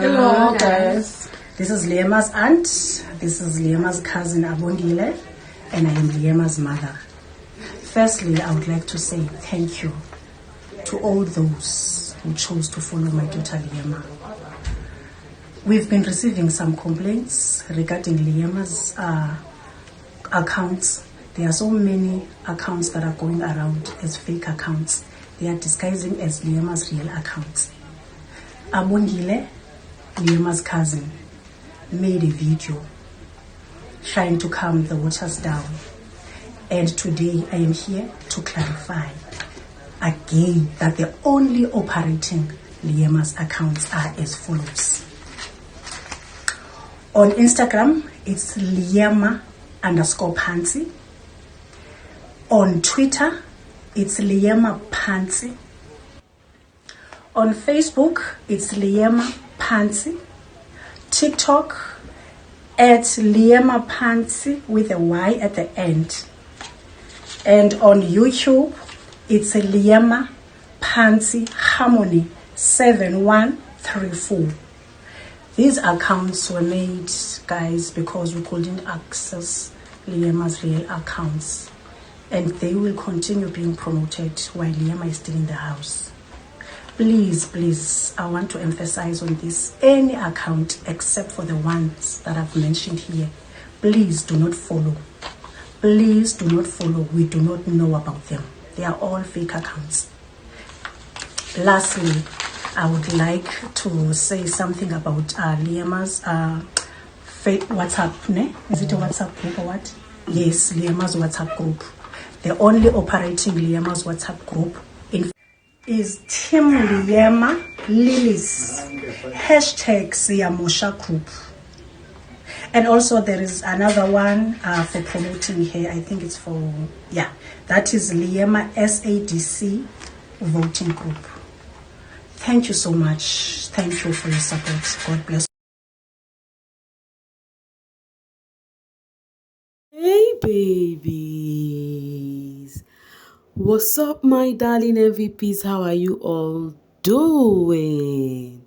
Hello guys. This is Liema'S aunt. This is Liema'S cousin Abongile, and I am Liema'S mother. Firstly, I would like to say thank you to all those who chose to follow my daughter Liema. We've been receiving some complaints regarding Liema'S accounts. There are so many accounts that are going around as fake accounts. They are disguising as Liema'S real accounts. Abongile, Liema'S cousin, made a video trying to calm the waters down. And today I am here to clarify again that the only operating Liema'S accounts are as follows. On Instagram, it's Liema_Phansi. On Twitter, it's Liema_Phansi. On Facebook, it's Liema_Phansi. TikTok, at Liema_Phansi with a Y at the end. And on YouTube, it's Liema_Phansi Harmony 7134. These accounts were made, guys, because we couldn't access Liema'S real accounts. And they will continue being promoted while Liema is still in the house. Please, I want to emphasize on this. Any account except for the ones that I've mentioned here, please do not follow. Please do not follow. We do not know about them. They are all fake accounts. Lastly, I would like to say something about Liema'S WhatsApp. Is it a WhatsApp group or what? Yes, Liema'S WhatsApp group. The only operating Liema'S WhatsApp group is Team Liema Lilies #Siyamosha group. And also there is another one for promoting here. I think it's for, that is Liema SADC voting group. Thank you so much. Thank you for your support. God bless. Hey babies. What's up, my darling MVPs? How are you all doing?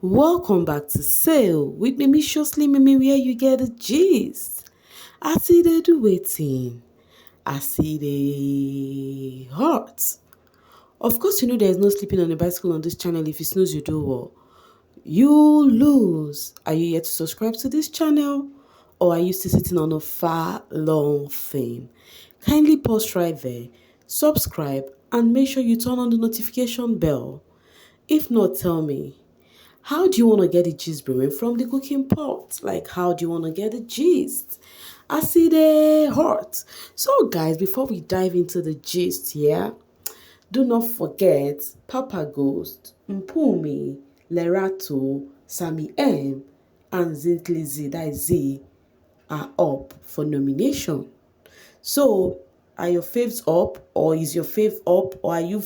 Welcome back to Sale with Mimi Mimi, where you get the gist. I see they do waiting. I see they hurt. Of course, you know there is no sleeping on a bicycle on this channel. If you snooze, you do well. You lose. Are you yet to subscribe to this channel? Or are you still sitting on a far long thing? Kindly pause right there, subscribe, and make sure you turn on the notification bell. If not, tell me, how do you want to get the gist brewing from the cooking pot? Like, how do you want to get the gist? I see the heart. So guys, before we dive into the gist here, do not forget Papa Ghost, Mpumi, Lerato, Sammy M, and Zintley Z, that is Z, are up for nomination. So, are your faves up, or is your fave up, or are you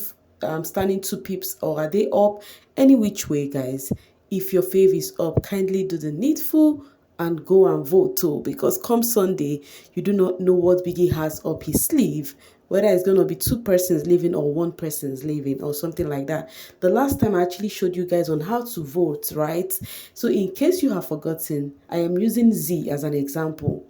standing 2 pips, or are they up? Any which way, guys. If your fave is up, kindly do the needful and go and vote too, because come Sunday, you do not know what Biggie has up his sleeve, whether it's going to be 2 persons leaving or 1 person's leaving or something like that. The last time I actually showed you guys on how to vote, right? So in case you have forgotten, I am using Z as an example.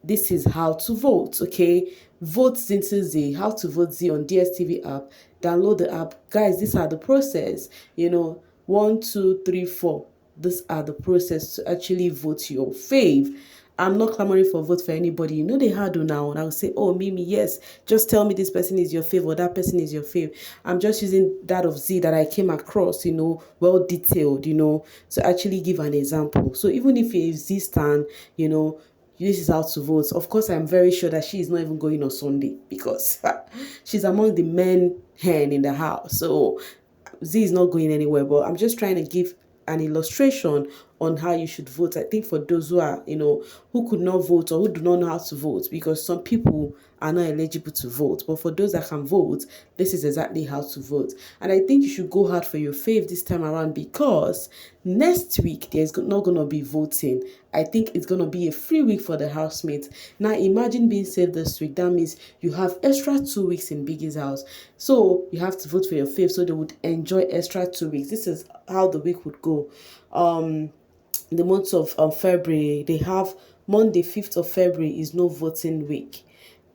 This is how to vote, okay? Vote into Z, how to vote Z on DSTV app. Download the app. Guys, these are the process. 1, 2, 3, 4. These are the process to actually vote your fave. I'm not clamoring for vote for anybody. You know they hard now. And I will say, oh, Mimi, yes, just tell me this person is your fave or that person is your fave. I'm just using that of Z that I came across, well detailed, to actually give an example. So even if you're a Z stan, this is how to vote. Of course, I'm very sure that she is not even going on Sunday because she's among the men hen in the house. So Z is not going anywhere, but I'm just trying to give an illustration on how you should vote. I think for those who are, who could not vote or who do not know how to vote, because some people are not eligible to vote. But for those that can vote, this is exactly how to vote. And I think you should go hard for your fave this time around, because next week there's not going to be voting. I think it's going to be a free week for the housemates. Now imagine being saved this week. That means you have extra 2 weeks in Biggie's house. So you have to vote for your fave so they would enjoy extra 2 weeks. This is how the week would go. The month of February, they have Monday, 5th of February is no voting week.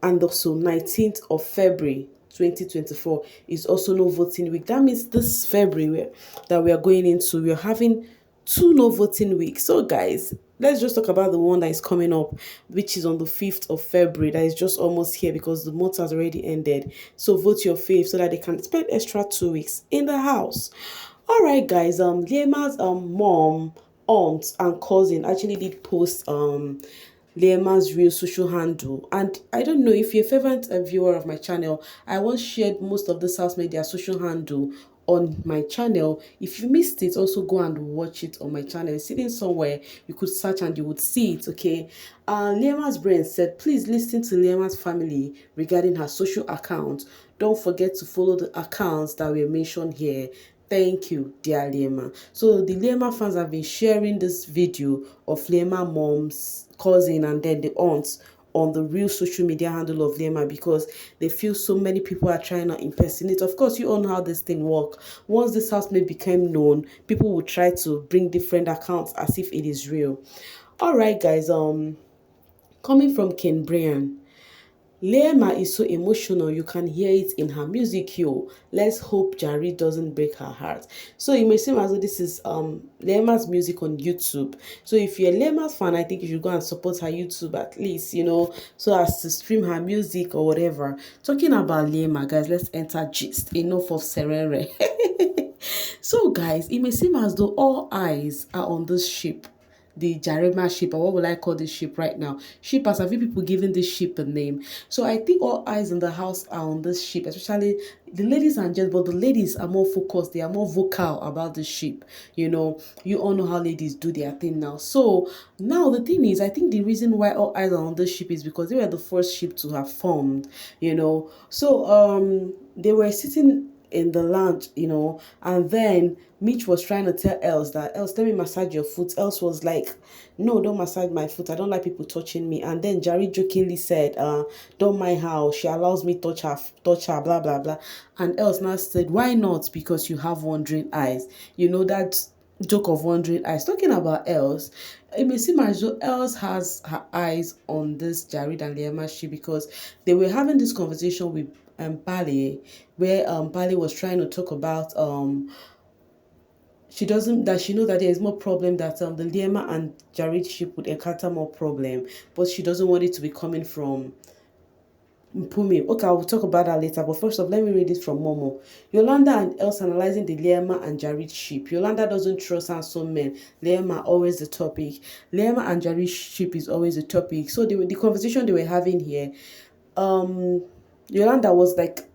And also 19th of February 2024 is also no voting week. That means this February that we are going into, we are having two no voting weeks. So guys, let's just talk about the one that is coming up, which is on the 5th of February. That is just almost here because the month has already ended. So vote your fave so that they can spend extra 2 weeks in the house. All right, guys. Liema'S mom, aunt, and cousin actually did post Liema'S real social handle. And I don't know if you're a favorite viewer of my channel, I once shared most of this house media social handle on my channel. If you missed it, also go and watch it on my channel. It's sitting somewhere, you could search and you would see it. Okay. Liema'S brain said, please listen to Liema'S family regarding her social account. Don't forget to follow the accounts that were mentioned here. Thank you, dear Liema. So the Liema fans have been sharing this video of Liema mom's cousin and then the aunts on the real social media handle of Liema, because they feel so many people are trying to impersonate. Of course, you all know how this thing works. Once this housemate became known, people will try to bring different accounts as if it is real. All right, guys. Coming from Ken Brian. Liema is so emotional, you can hear it in her music, yo. Let's hope Jari doesn't break her heart. So it may seem as though this is Liema's music on YouTube. So if you're a Liema's fan, I think you should go and support her YouTube at least, so as to stream her music or whatever. Talking about Liema, guys, let's enter gist. Enough of Serere. So guys, it may seem as though all eyes are on this ship, the Jareema ship, or what will I call this ship right now? Ship, as a few people giving this ship a name. So I think all eyes in the house are on this ship, especially the ladies and gents, but the ladies are more focused, they are more vocal about the ship. You all know how ladies do their thing now. So now the thing is, I think the reason why all eyes are on this ship is because they were the first ship to have formed. So they were sitting in the lounge, and then Mitch was trying to tell Els that, Els, let me massage your foot. Els was like, no, don't massage my foot. I don't like people touching me. And then Jari jokingly said, don't mind how she allows me touch her, blah, blah, blah. And Els now said, why not? Because you have wandering eyes. That joke of wandering eyes. Talking about Els, it may seem as though Els has her eyes on this Jared and Liema ship, because they were having this conversation with Pali, where Pali was trying to talk about she doesn't that she knows that there is more problem, that the Liema and Jared ship would encounter more problem, but she doesn't want it to be coming from Mpumi. Okay, I will talk about that later. But first off, let me read this from Momo. Yolanda and Els analyzing the Liema and Jared ship. Yolanda doesn't trust handsome men. Liema always the topic. Liema and Jared ship is always the topic. So the conversation they were having here, Yolanda was like,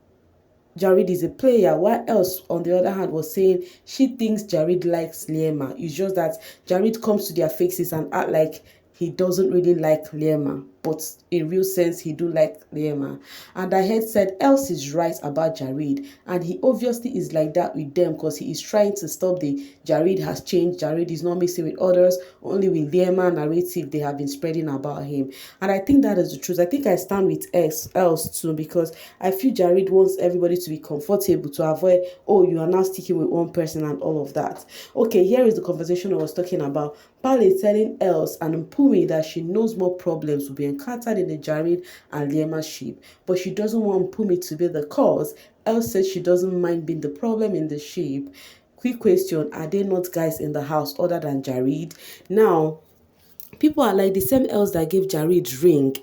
Jared is a player. What else, on the other hand, was saying she thinks Jared likes Liema. It's just that Jared comes to their faces and act like he doesn't really like Liema, but in real sense, he do like Liema. And I had said Els is right about Jared, and he obviously is like that with them because he is trying to stop the Jared has changed, Jared is not mixing with others, only with Liema narrative they have been spreading about him. And I think that is the truth. I think I stand with Els too, because I feel Jared wants everybody to be comfortable, to avoid, oh, you are now sticking with one person and all of that. Okay, here is the conversation I was talking about. Pale telling Els and Mpumi that she knows more problems will be encountered in the Jared and Liema ship, but she doesn't want Mpumi to be the cause. Els says she doesn't mind being the problem in the ship. Quick question, are there not guys in the house other than Jared? Now, people are like, the same Els that gave Jared ring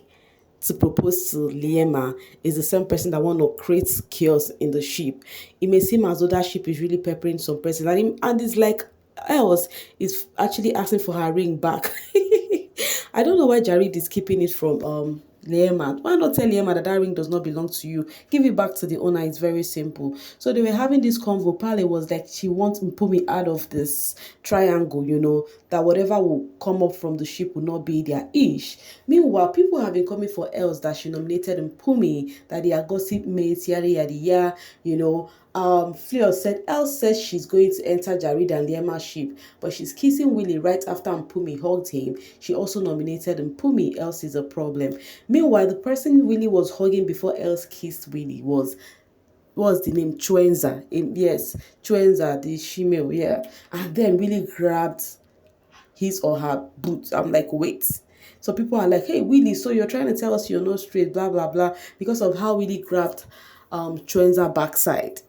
to propose to Liema is the same person that want to create chaos in the ship. It may seem as though that ship is really peppering some person, and it's like Els is actually asking for her ring back. I don't know why Jared is keeping it from Liema. Why not tell Liema that that ring does not belong to you? Give it back to the owner. It's very simple. So they were having this convo. Pale was like, she wants Mpumi out of this triangle, that whatever will come up from the ship will not be their ish. Meanwhile, people have been coming for else that she nominated Mpumi, that they are gossip mates, yada yada yada, Fleur said Elle says she's going to enter Jared and Liema'S ship, but she's kissing Willie right after Mpumi hugged him. She also nominated Mpumi. Else is a problem. Meanwhile, the person Willie was hugging before Else kissed Willie was what's the name? Chuenza. Yes, Chuenza, the shemale, yeah. And then Willie grabbed his or her boots. I'm like, wait. So people are like, hey, Willie, so you're trying to tell us you're not straight, blah, blah, blah, because of how Willie grabbed Chuenza backside.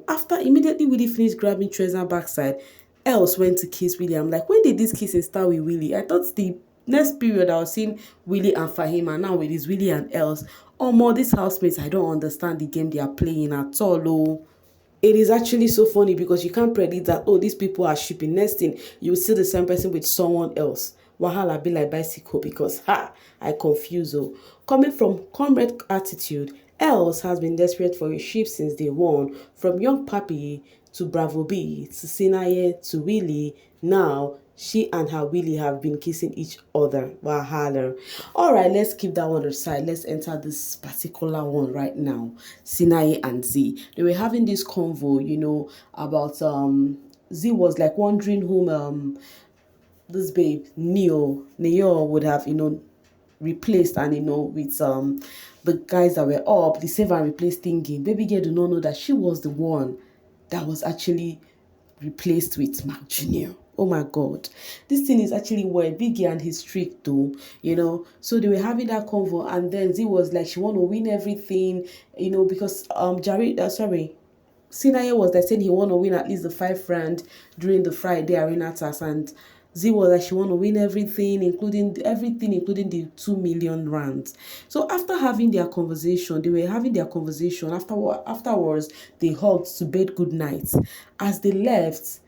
After immediately Willie finished grabbing Chuenza backside, else went to kiss Willie. I'm like, when did this kissing start with Willie? I thought the next period I was seeing Willie and Fahim, and now it is Willie and else. Oh, more these housemates, I don't understand the game they are playing at all. Oh, it is actually so funny because you can't predict that, oh, these people are shipping. Next thing, you see the same person with someone else. Wahala be like bicycle because, I confuse. Oh. Coming from comrade attitude, else has been desperate for a ship since day one, from young Papi to Bravo B to Sinaye to Willie. Now, she and her Willie have been kissing each other. Wahala. Alright, let's keep that one aside. Let's enter this particular one right now. Sinaye and Z. They were having this convo, about Z was like wondering whom this babe, Neo would have, replaced, and with the guys that were up, the save and replace thinking. Baby girl do not know that she was the one that was actually replaced with Mark Jr. Oh my God. This thing is actually where Biggie and his trick though. So they were having that convo, and then Z was like, she want to win everything, because Sinaye was like saying he want to win at least the 5 round during the Friday arena task, and Z was like she want to win everything, including the 2 million rands. So after having their conversation, they were having their conversation. Afterwards, they hugged to bed good night. As they left,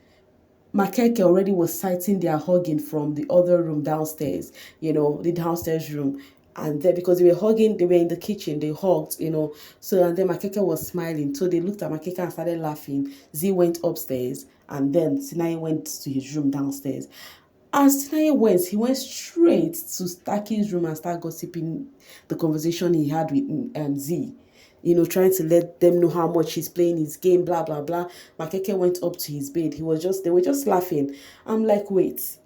Makeke already was sighting their hugging from the other room downstairs, the downstairs room. And then because they were hugging, they were in the kitchen, they hugged. So and then Makeke was smiling. So they looked at Makeke and started laughing. Z went upstairs, and then Sinaye went to his room downstairs. As Sinaye went, he went straight to Staki's room and started gossiping the conversation he had with Z. Trying to let them know how much he's playing his game, blah, blah, blah. Makeke went up to his bed. They were just laughing. I'm like, wait,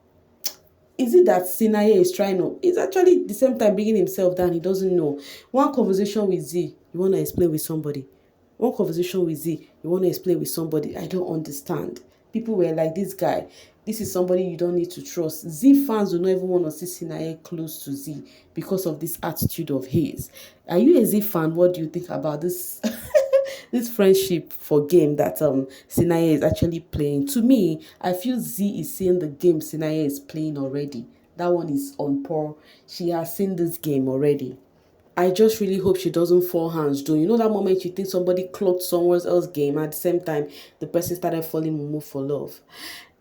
is it that Sinaye is trying to, it's actually the same time bringing himself down, he doesn't know. One conversation with Z, you want to explain with somebody. One conversation with Z, you want to explain with somebody. I don't understand. People were like, this is somebody you don't need to trust. Z fans do not even want to see Sinaye close to Z because of this attitude of his. Are you a Z fan? What do you think about this this friendship for game that Sinaye is actually playing? To me, I feel Z is seeing the game Sinaye is playing already. That one is on par. She has seen this game already. I just really hope she doesn't fall hands though. That moment you think somebody clocked someone else's game, at the same time the person started falling mumu for love.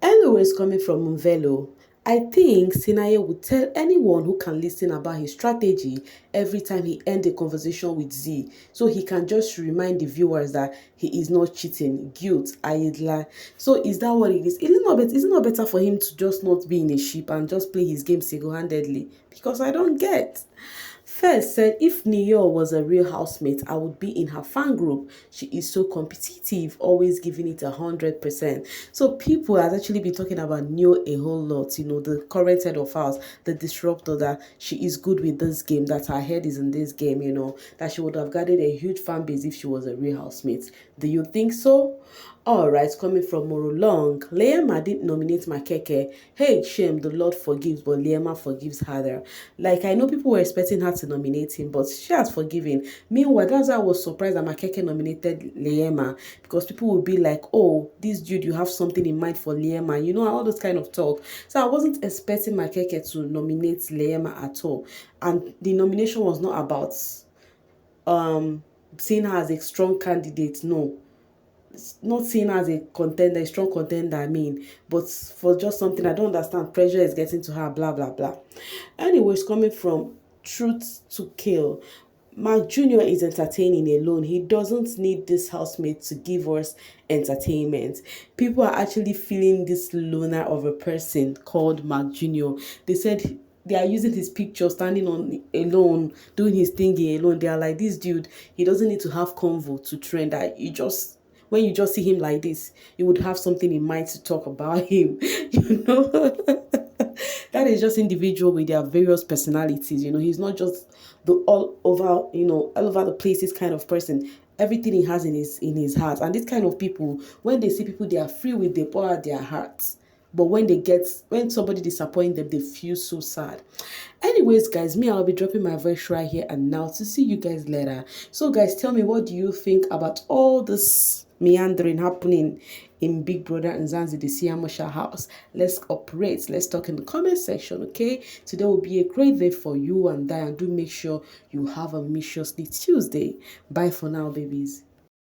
Anyways, coming from Mvelo, I think Sinaye would tell anyone who can listen about his strategy every time he ends a conversation with Z, so he can just remind the viewers that he is not cheating. Guilt, Aidla. So is that what it is? Is it not better for him to just not be in a ship and just play his game single-handedly? Because I don't get. First said if Neo was a real housemate, I would be in her fan group. She is so competitive, always giving it 100%. So people have actually been talking about Neo a whole lot. The current head of house, the disruptor, that she is good with this game, that her head is in this game. That she would have gathered a huge fan base if she was a real housemate. Do you think so? Alright, coming from Morolong, Liema didn't nominate Makeke. Hey, shame, the Lord forgives, but Liema forgives her. Like, I know people were expecting her to nominate him, but she has forgiven. Meanwhile, that's why I was surprised that Makeke nominated Liema, because people would be like, oh, this dude, you have something in mind for Liema, all those kind of talk. So I wasn't expecting Makeke to nominate Liema at all. And the nomination was not about seeing her as a strong candidate, no, not seen as a contender, a strong contender, but for just something I don't understand, pressure is getting to her, blah, blah, blah. Anyways, coming from truth to kill. Mark Jr. is entertaining alone. He doesn't need this housemate to give us entertainment. People are actually feeling this loner of a person called Mark Jr. They said they are using his picture standing on alone, doing his thingy alone. They are like, this dude, he doesn't need to have convo to trend. That you just when you just see him like this, you would have something in mind to talk about him. You know. That is just individual with their various personalities. He's not just the all over, all over the places kind of person. Everything he has in his heart. And this kind of people, when they see people they are free with, they pour out their hearts. But when somebody disappoints them, they feel so sad. Anyways, guys, I'll be dropping my voice right here and now to see you guys later. So, guys, tell me, what do you think about all this meandering happening in Big Brother and Zanzi the Siamosha house? Let's operate. Let's talk in the comment section, okay? Today will be a great day for you and I, and do make sure you have a Miciously Tuesday. Bye for now, babies.